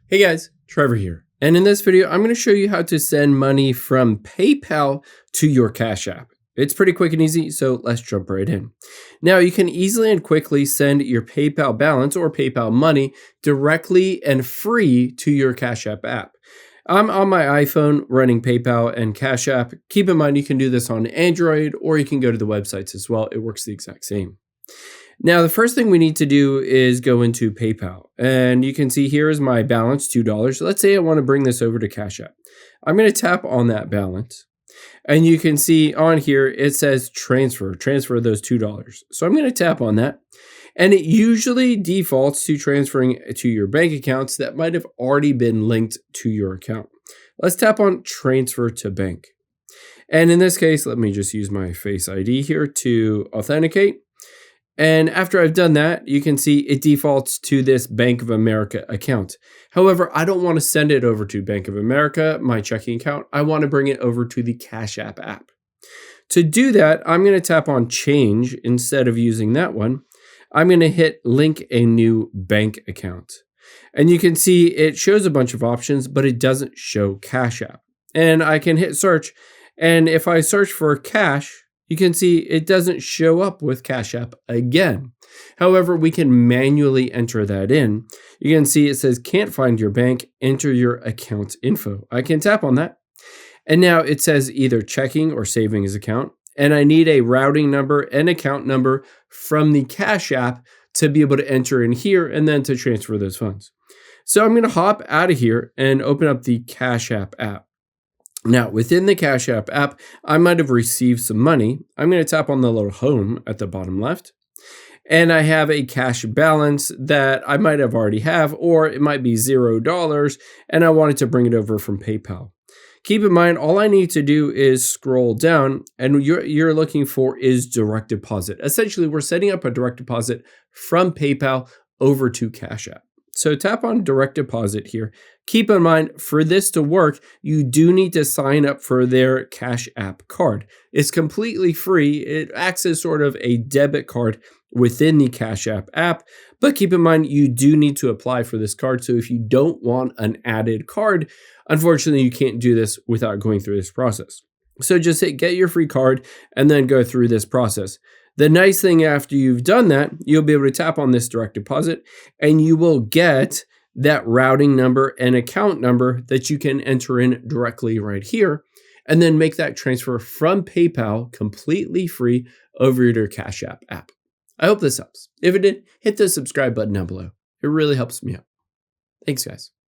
Hey guys, Trevor here. And in this video, I'm going to show you how to send money from PayPal to your Cash App. It's pretty quick and easy, so let's jump right in. Now, you can easily and quickly send your PayPal balance or PayPal money directly and free to your Cash App app. I'm on my iPhone running PayPal and Cash App. Keep in mind, you can do this on Android or you can go to the websites as well. It works the exact same. Now, the first thing we need to do is go into PayPal. And you can see here is my balance, $2. Let's say I want to bring this over to Cash App. I'm going to tap on that balance. And you can see on here, it says transfer those $2. So I'm going to tap on that. And it usually defaults to transferring to your bank accounts that might have already been linked to your account. Let's tap on transfer to bank. And in this case, let me just use my Face ID here to authenticate. And after I've done that, you can see it defaults to this Bank of America account. However, I don't want to send it over to Bank of America, my checking account. I want to bring it over to the Cash App app. To do that, I'm going to tap on change instead of using that one. I'm going to hit link a new bank account. And you can see it shows a bunch of options, but it doesn't show Cash App. And I can hit search. And if I search for cash, you can see it doesn't show up with Cash App again. However, we can manually enter that in. You can see it says can't find your bank, enter your account info. I can tap on that. And now it says either checking or savings account. And I need a routing number and account number from the Cash App to be able to enter in here and then to transfer those funds. So I'm going to hop out of here and open up the Cash App app. Now, within the Cash App app, I might have received some money. I'm going to tap on the little home at the bottom left. And I have a cash balance that I might have already have, or it might be $0, and I wanted to bring it over from PayPal. Keep in mind, all I need to do is scroll down, and you're looking for is direct deposit. Essentially, we're setting up a direct deposit from PayPal over to Cash App. So tap on direct deposit here. Keep in mind, for this to work, you do need to sign up for their Cash App card. It's completely free. It acts as sort of a debit card within the Cash App app. But keep in mind, you do need to apply for this card. So if you don't want an added card, unfortunately, you can't do this without going through this process. So just hit get your free card and then go through this process. The nice thing after you've done that, you'll be able to tap on this direct deposit and you will get that routing number and account number that you can enter in directly right here and then make that transfer from PayPal completely free over to your Cash App app. I hope this helps. If it did, hit the subscribe button down below. It really helps me out. Thanks, guys.